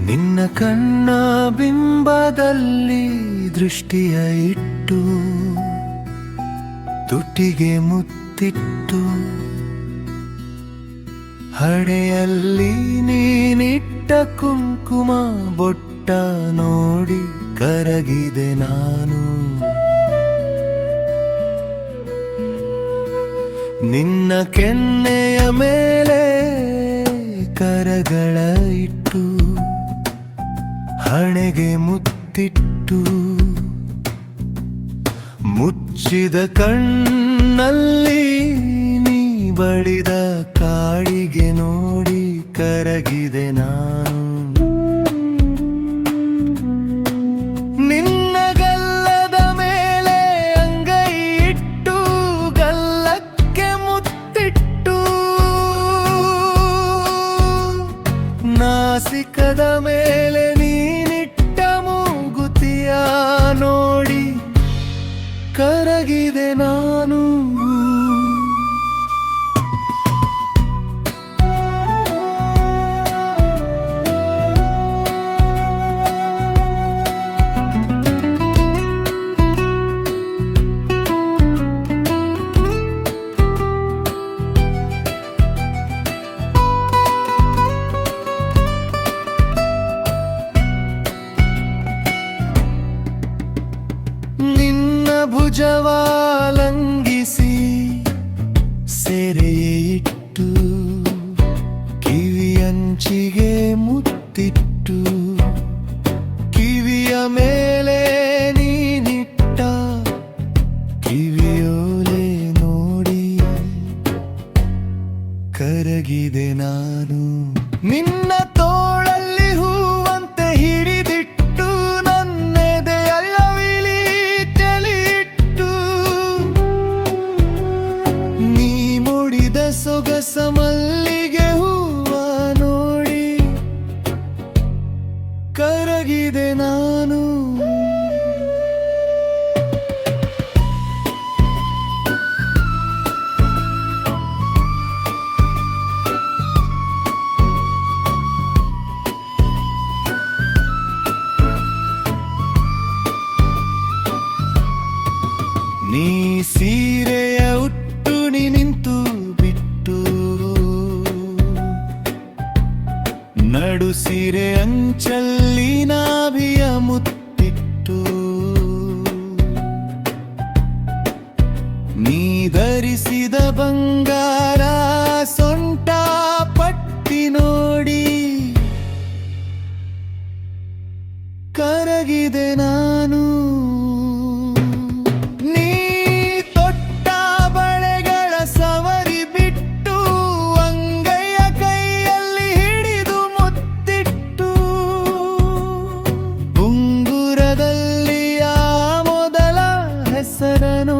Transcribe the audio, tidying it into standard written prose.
ನಿನ್ನ ಕಣ್ಣ ಬಿಂಬದಲ್ಲಿ ದೃಷ್ಟಿಯ ಇಟ್ಟು ತುಟಿಗೆ ಮುತ್ತಿಟ್ಟು ಹಣೆಯಲ್ಲಿ ನೀನಿಟ್ಟ ಕುಂಕುಮ ಬೊಟ್ಟ ನೋಡಿ ಕರಗಿದೆ ನಾನು. ನಿನ್ನ ಕೆನ್ನೆಯ ಮೇಲೆ ಕರಗಳ ಇಟ್ಟು ಹಣೆಗೆ ಮುತ್ತಿಟ್ಟು ಮುಚ್ಚಿದ ಕಣ್ಣಲ್ಲಿ ನೀ ಬಳಿದ ಕಾಡಿಗೆ ನೋಡಿ ಕರಗಿದೆ ನಾನು. ನಿನ್ನ ಗಲ್ಲದ ಮೇಲೆ ಅಂಗೈ ಇಟ್ಟು ಗಲ್ಲಕ್ಕೆ ಮುತ್ತಿಟ್ಟು ನಾಸಿಕದ ಮೇಲೆ ನೀನಿಟ್ಟ ಮೂಗುತಿಯ ನೋಡಿ ಕರಗಿದೆ ನಾನು. ನಿನ್ನ ಭುಜವಾಲಂಗಿಸಿ ಸೆರೆಯೇ ಇಟ್ಟು ಕಿವಿಯಂಚಿಗೆ ಮುತ್ತಿಟ್ಟು ಕಿವಿಯ ಮೇಲೆ ನೀನಿಟ್ಟ ಕಿವಿಯೋಲೆ ನೋಡಿ ಕರಗಿದೆ ನಾನು. ನಿನ್ನ ತೋಳಲ್ಲಿ ಹೂವಂತೆ ಹಿಡಿದಿಟ್ಟು ನನ್ನೆದೆಯ ವಿಳಿಟಲಿಟ್ಟು ನೀ ಮುಡಿದ ಸೊಗಸ ಮಲ್ಲಿಗೆ ಹೂವ ನೋಡಿ ಕರಗಿದೆ ನಾನು. ನೀ ಸೀರೆಯ ಉಟ್ಟು ನೀ ನಿಂತು ಬಿಟ್ಟು ನಡು ಸೀರೆ ಅಂಚಲ್ಲಿ ನಾಭಿಯ ಮುತ್ತಿಟ್ಟು ನೀ ಧರಿಸಿದ ಬಂಗಾರ ಸೊಂಟ ಪಟ್ಟಿ ನೋಡಿ ಕರಗಿದೆ ನಾನು. ಹೆಸರನು